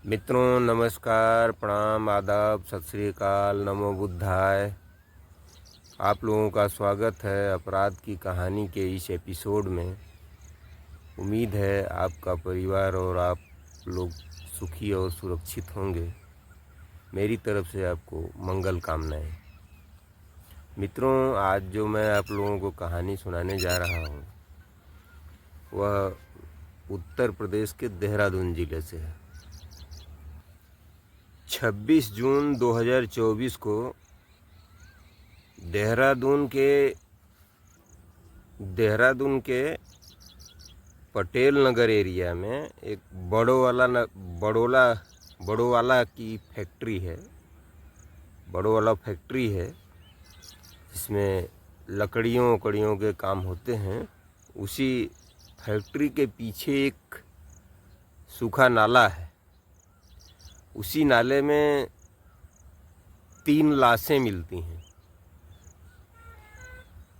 मित्रों नमस्कार, प्रणाम, आदाब, सत श्री अकाल, नमो बुद्धाय। आप लोगों का स्वागत है अपराध की कहानी के इस एपिसोड में। उम्मीद है आपका परिवार और आप लोग सुखी और सुरक्षित होंगे। मेरी तरफ से आपको मंगल कामनाएं। मित्रों, आज जो मैं आप लोगों को कहानी सुनाने जा रहा हूँ वह उत्तर प्रदेश के देहरादून ज़िले से है। 26 जून 2024 को देहरादून के पटेल नगर एरिया में एक बड़ोवाला की फैक्ट्री है। बड़ोवाला फैक्ट्री है जिसमें लकड़ियों के काम होते हैं। उसी फैक्ट्री के पीछे एक सूखा नाला है। उसी नाले में 3 लाशें मिलती हैं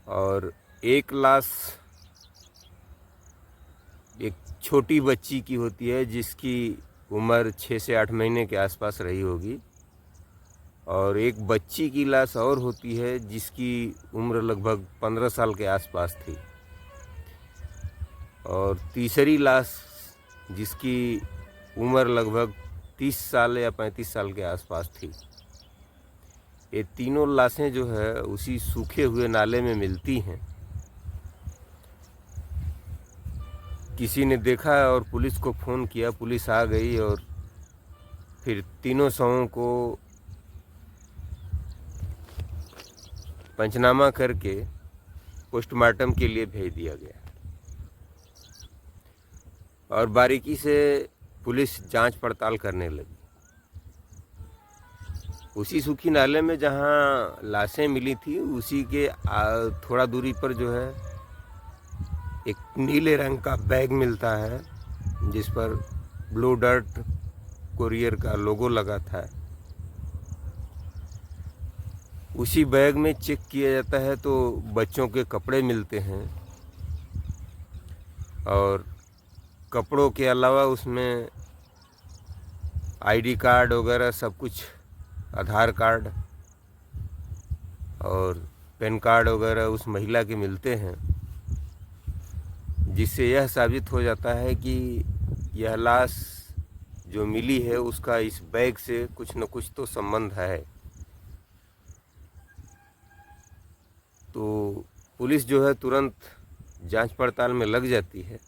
और एक लाश एक छोटी बच्ची की होती है जिसकी उम्र 6 से 8 महीने के आसपास रही होगी, और एक बच्ची की लाश और होती है जिसकी उम्र लगभग 15 साल के आसपास थी, और तीसरी लाश जिसकी उम्र लगभग 30 साल या 35 साल के आसपास थी। ये तीनों लाशें जो है उसी सूखे हुए नाले में मिलती हैं। किसी ने देखा और पुलिस को फ़ोन किया। पुलिस आ गई और फिर तीनों शवों को पंचनामा करके पोस्टमार्टम के लिए भेज दिया गया, और बारीकी से पुलिस जांच पड़ताल करने लगी। उसी सूखी नाले में जहां लाशें मिली थी उसी के थोड़ा दूरी पर जो है एक नीले रंग का बैग मिलता है जिस पर ब्लू डर्ट कुरियर का लोगो लगा था। उसी बैग में चेक किया जाता है तो बच्चों के कपड़े मिलते हैं, और कपड़ों के अलावा उसमें आईडी कार्ड वगैरह सब कुछ, आधार कार्ड और पैन कार्ड वगैरह उस महिला के मिलते हैं, जिससे यह साबित हो जाता है कि यह लाश जो मिली है उसका इस बैग से कुछ न कुछ तो संबंध है। तो पुलिस जो है तुरंत जांच पड़ताल में लग जाती है,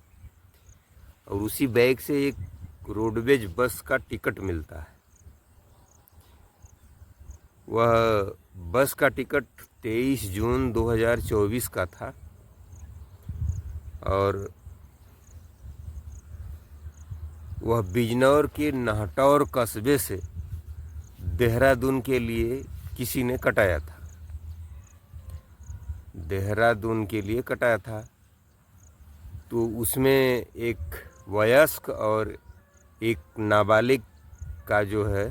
और उसी बैग से एक रोडवेज बस का टिकट मिलता है। वह बस का टिकट 23 जून 2024 का था, और वह बिजनौर के नाहटौर कस्बे से देहरादून के लिए किसी ने कटाया था। देहरादून के लिए कटाया था तो उसमें एक वयस्क और एक नाबालिग का जो है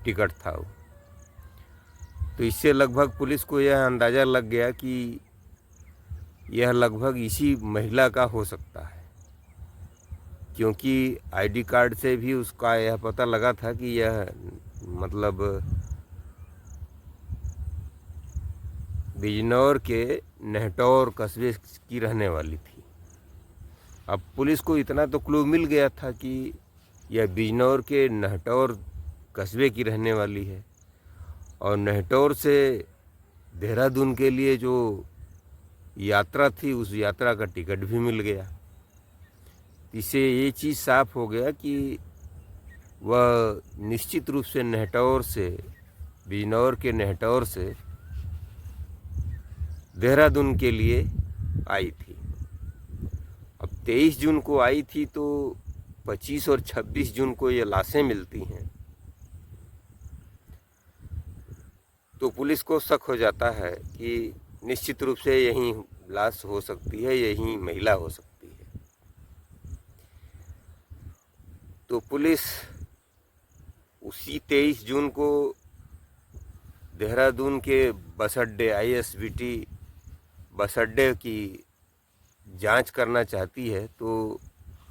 टिकट था। तो इससे लगभग पुलिस को यह अंदाज़ा लग गया कि यह लगभग इसी महिला का हो सकता है, क्योंकि आईडी कार्ड से भी उसका यह पता लगा था कि यह मतलब बिजनौर के नाहटौर कस्बे की रहने वाली थी। अब पुलिस को इतना तो क्लू मिल गया था कि यह बिजनौर के नाहटौर कस्बे की रहने वाली है, और नाहटौर से देहरादून के लिए जो यात्रा थी उस यात्रा का टिकट भी मिल गया। इससे ये चीज़ साफ हो गया कि वह निश्चित रूप से नाहटौर से, बिजनौर के नाहटौर से देहरादून के लिए आई थी। अब 23 जून को आई थी तो 25 और 26 जून को ये लाशें मिलती हैं, तो पुलिस को शक हो जाता है कि निश्चित रूप से यही लाश हो सकती है, यही महिला हो सकती है। तो पुलिस उसी 23 जून को देहरादून के बस अड्डे ISBT बस अड्डे की जांच करना चाहती है, तो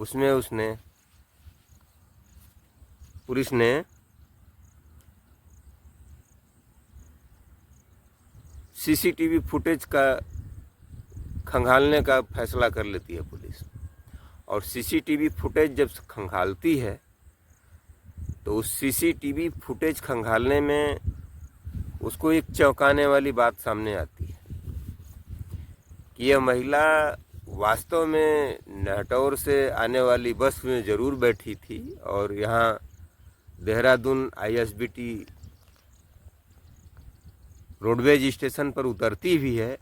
उसमें उसने पुलिस ने सीसीटीवी फुटेज का खंगालने का फैसला कर लेती है पुलिस। और सीसीटीवी फुटेज जब खंगालती है तो उस सीसीटीवी फुटेज खंगालने में उसको एक चौंकाने वाली बात सामने आती है कि यह महिला वास्तव में नहटौर से आने वाली बस में ज़रूर बैठी थी और यहाँ देहरादून आईएसबीटी रोडवेज स्टेशन पर उतरती भी है।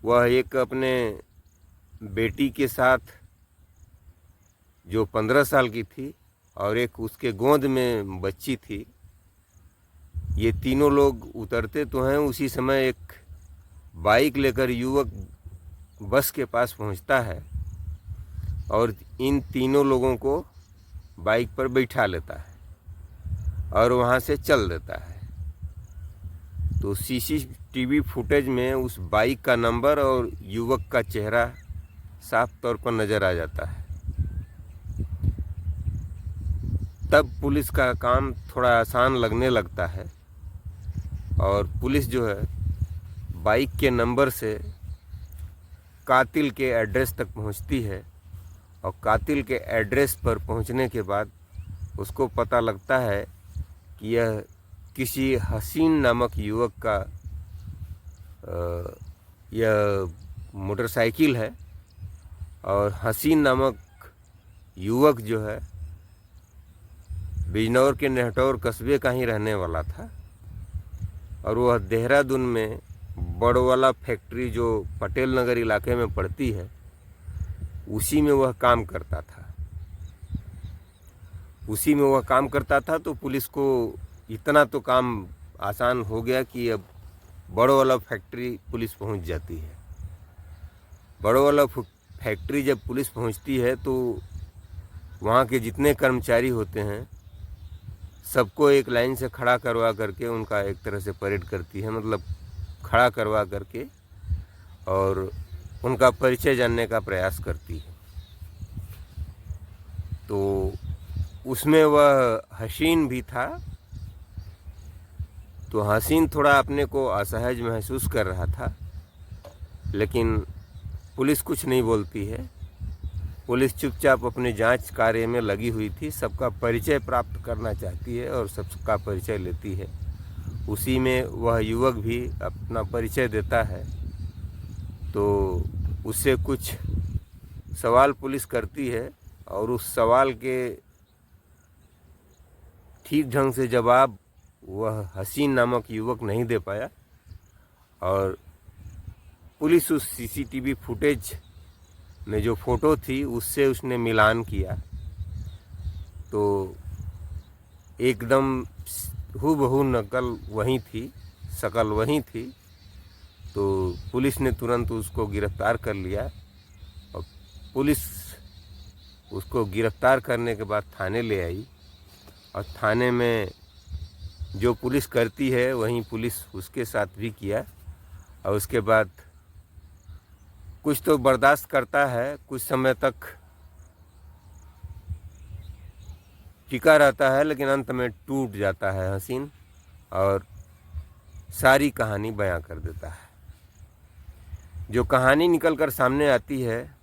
वह एक अपने बेटी के साथ जो 15 साल की थी और एक उसके गोद में बच्ची थी, ये तीनों लोग उतरते तो हैं। उसी समय एक बाइक लेकर युवक बस के पास पहुंचता है और इन तीनों लोगों को बाइक पर बैठा लेता है और वहां से चल देता है। तो सीसीटीवी फुटेज में उस बाइक का नंबर और युवक का चेहरा साफ तौर पर नज़र आ जाता है। तब पुलिस का काम थोड़ा आसान लगने लगता है और पुलिस जो है बाइक के नंबर से कातिल के एड्रेस तक पहुंचती है। और कातिल के एड्रेस पर पहुंचने के बाद उसको पता लगता है कि यह किसी हसीन नामक युवक का यह मोटरसाइकिल है। और हसीन नामक युवक जो है बिजनौर के नेहटौर कस्बे का ही रहने वाला था और वह देहरादून में बड़वाला फैक्ट्री जो पटेल नगर इलाके में पड़ती है उसी में वह काम करता था। तो पुलिस को इतना तो काम आसान हो गया कि अब बड़वाला फैक्ट्री पुलिस पहुंच जाती है। बड़वाला फैक्ट्री जब पुलिस पहुंचती है तो वहाँ के जितने कर्मचारी होते हैं सबको एक लाइन से खड़ा करवा करके उनका एक तरह से परेड करती है, मतलब खड़ा करवा करके और उनका परिचय जानने का प्रयास करती है। तो उसमें वह हसीन भी था। तो हसीन थोड़ा अपने को असहज महसूस कर रहा था, लेकिन पुलिस कुछ नहीं बोलती है। पुलिस चुपचाप अपने जांच कार्य में लगी हुई थी, सबका परिचय प्राप्त करना चाहती है और सबका परिचय लेती है। उसी में वह युवक भी अपना परिचय देता है। तो उससे कुछ सवाल पुलिस करती है और उस सवाल के ठीक ढंग से जवाब वह हसीन नामक युवक नहीं दे पाया और पुलिस उस सीसीटीवी फुटेज में जो फ़ोटो थी उससे उसने मिलान किया तो एकदम हूबहू नकल वही थी, शकल वही थी। तो पुलिस ने तुरंत उसको गिरफ्तार कर लिया और पुलिस उसको गिरफ्तार करने के बाद थाने ले आई और थाने में जो पुलिस करती है वहीं पुलिस उसके साथ भी किया। और उसके बाद कुछ तो बर्दाश्त करता है, कुछ समय तक टिका रहता है, लेकिन अंत में टूट जाता है हसीन और सारी कहानी बयां कर देता है। जो कहानी निकल कर सामने आती है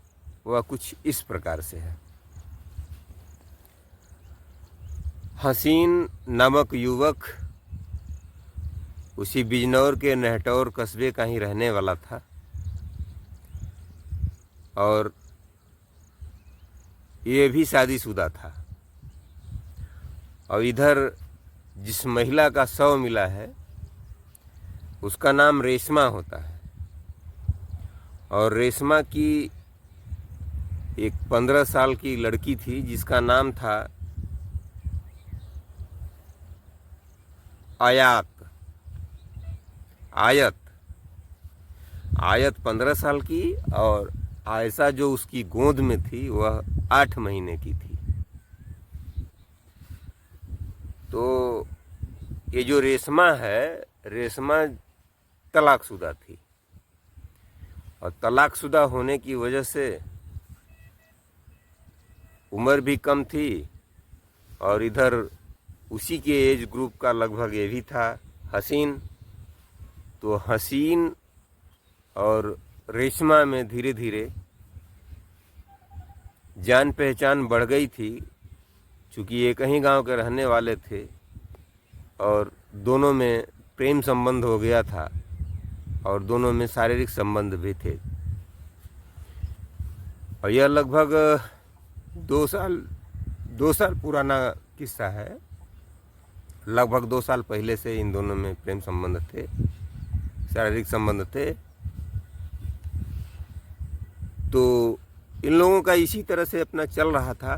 वह कुछ इस प्रकार से है। हसीन नामक युवक उसी बिजनौर के नेहटौर कस्बे का ही रहने वाला था और ये भी शादीशुदा था। और इधर जिस महिला का शव मिला है उसका नाम रेशमा होता है और रेशमा की एक 15 साल की लड़की थी जिसका नाम था आयत 15 साल की और आयशा जो उसकी गोद में थी वह 8 महीने की थी। तो ये जो रेशमा है, रेशमा तलाकशुदा थी और तलाकशुदा होने की वजह से उम्र भी कम थी और इधर उसी के एज ग्रुप का लगभग ये भी था हसीन। तो हसीन और रेशमा में धीरे धीरे जान पहचान बढ़ गई थी, चूँकि एक ही गांव के रहने वाले थे और दोनों में प्रेम संबंध हो गया था और दोनों में शारीरिक संबंध भी थे। और यह लगभग 2 साल पुराना किस्सा है। लगभग 2 साल पहले से इन दोनों में प्रेम संबंध थे, शारीरिक संबंध थे। तो इन लोगों का इसी तरह से अपना चल रहा था।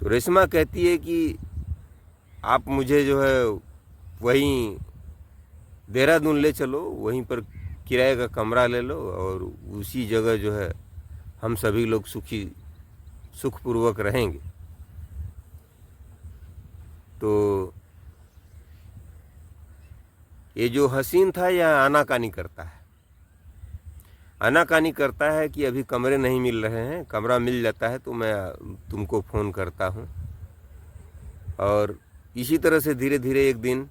तो रेशमा कहती है कि आप मुझे जो है वहीं देहरादून ले चलो, वहीं पर किराए का कमरा ले लो और उसी जगह जो है हम सभी लोग सुखपूर्वक रहेंगे। तो ये जो हसीन था यह आनाकानी करता है कि अभी कमरे नहीं मिल रहे हैं, कमरा मिल जाता है तो मैं तुमको फ़ोन करता हूँ। और इसी तरह से धीरे धीरे एक दिन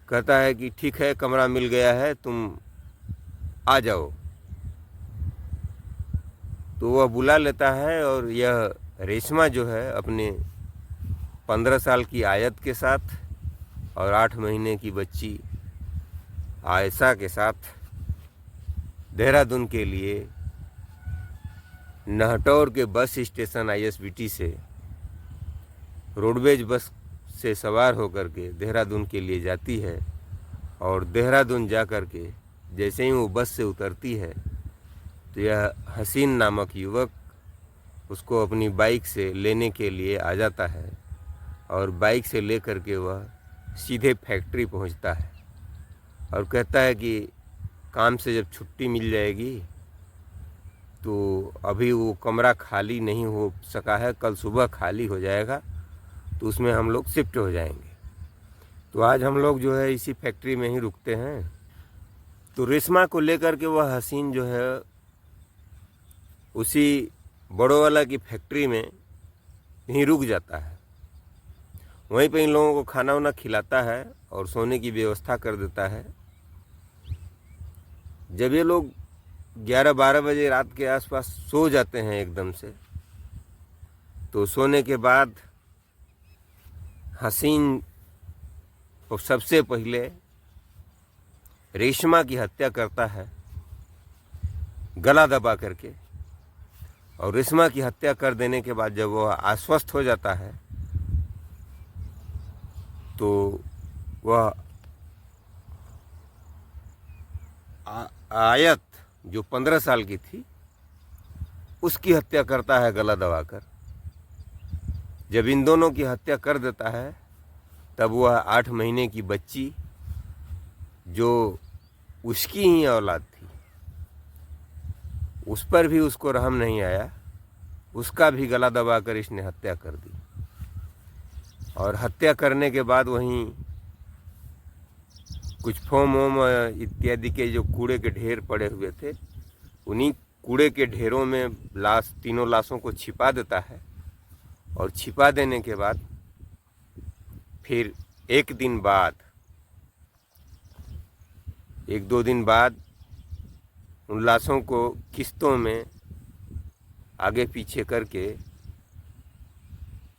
कहता है कि ठीक है, कमरा मिल गया है, तुम आ जाओ। तो वह बुला लेता है और यह रेशमा जो है अपने 15 साल की आयत के साथ और 8 महीने की बच्ची आयशा के साथ देहरादून के लिए नहटौर के बस स्टेशन ISBT से रोडवेज बस से सवार होकर के देहरादून के लिए जाती है। और देहरादून जा कर के जैसे ही वो बस से उतरती है तो यह हसीन नामक युवक उसको अपनी बाइक से लेने के लिए आ जाता है और बाइक से ले कर के वह सीधे फैक्ट्री पहुंचता है और कहता है कि काम से जब छुट्टी मिल जाएगी तो अभी वो कमरा खाली नहीं हो सका है, कल सुबह खाली हो जाएगा तो उसमें हम लोग शिफ्ट हो जाएंगे। तो आज हम लोग जो है इसी फैक्ट्री में ही रुकते हैं। तो रेशमा को लेकर के वह हसीन जो है उसी बड़ोवाला की फैक्ट्री में ही रुक जाता है। वहीं पे इन लोगों को खाना वाना खिलाता है और सोने की व्यवस्था कर देता है। जब ये लोग 11-12 बजे रात के आसपास सो जाते हैं एकदम से, तो सोने के बाद हसीन को सबसे पहले रेशमा की हत्या करता है गला दबा करके। और रेशमा की हत्या कर देने के बाद जब वह आश्वस्त हो जाता है तो वह आयत जो 15 साल की थी उसकी हत्या करता है गला दबाकर। जब इन दोनों की हत्या कर देता है तब वह 8 महीने की बच्ची जो उसकी ही औलाद थी उस पर भी उसको रहम नहीं आया, उसका भी गला दबाकर इसने हत्या कर दी। और हत्या करने के बाद वहीं कुछ फोम वोम इत्यादि के जो कूड़े के ढेर पड़े हुए थे, उन्हीं कूड़े के ढेरों में तीनों लाशों को छिपा देता है। और छिपा देने के बाद फिर 1-2 दिन बाद उन लाशों को किस्तों में आगे पीछे करके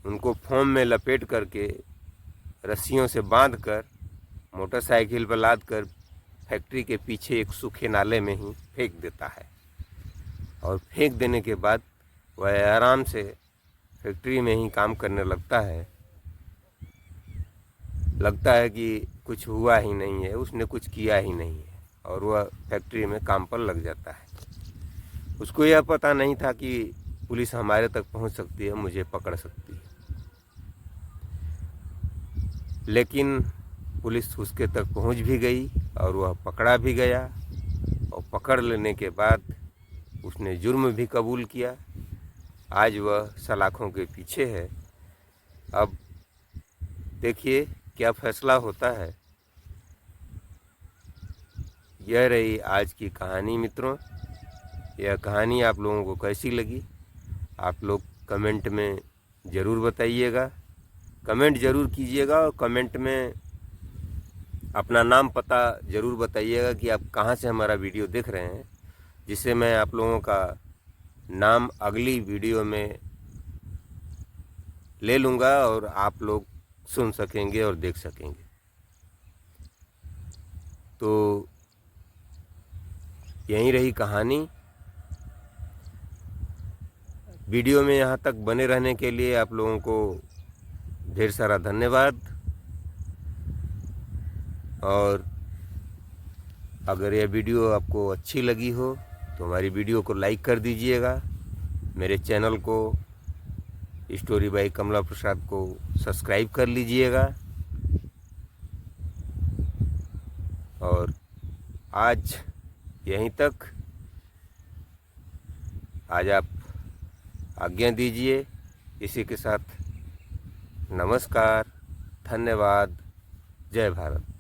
उनको फोम में लपेट करके रस्सियों से बांधकर मोटरसाइकिल पर लाद कर फैक्ट्री के पीछे एक सूखे नाले में ही फेंक देता है। और फेंक देने के बाद वह आराम से फैक्ट्री में ही काम करने लगता है कि कुछ हुआ ही नहीं है, उसने कुछ किया ही नहीं है, और वह फैक्ट्री में काम पर लग जाता है। उसको यह पता नहीं था कि पुलिस हमारे तक पहुंच सकती है, मुझे पकड़ सकती है। लेकिन पुलिस उसके तक पहुंच भी गई और वह पकड़ा भी गया। और पकड़ लेने के बाद उसने जुर्म भी कबूल किया। आज वह सलाखों के पीछे है। अब देखिए क्या फैसला होता है। यह रही आज की कहानी मित्रों। यह कहानी आप लोगों को कैसी लगी आप लोग कमेंट में ज़रूर बताइएगा, कमेंट ज़रूर कीजिएगा और कमेंट में अपना नाम पता ज़रूर बताइएगा कि आप कहाँ से हमारा वीडियो देख रहे हैं, जिससे मैं आप लोगों का नाम अगली वीडियो में ले लूँगा और आप लोग सुन सकेंगे और देख सकेंगे। तो यहीं रही कहानी। वीडियो में यहाँ तक बने रहने के लिए आप लोगों को ढेर सारा धन्यवाद। और अगर यह वीडियो आपको अच्छी लगी हो तो हमारी वीडियो को लाइक कर दीजिएगा, मेरे चैनल को स्टोरी बाई कमला प्रसाद को सब्सक्राइब कर लीजिएगा। और आज यहीं तक, आज आप आज्ञा दीजिए। इसी के साथ नमस्कार, धन्यवाद, जय भारत।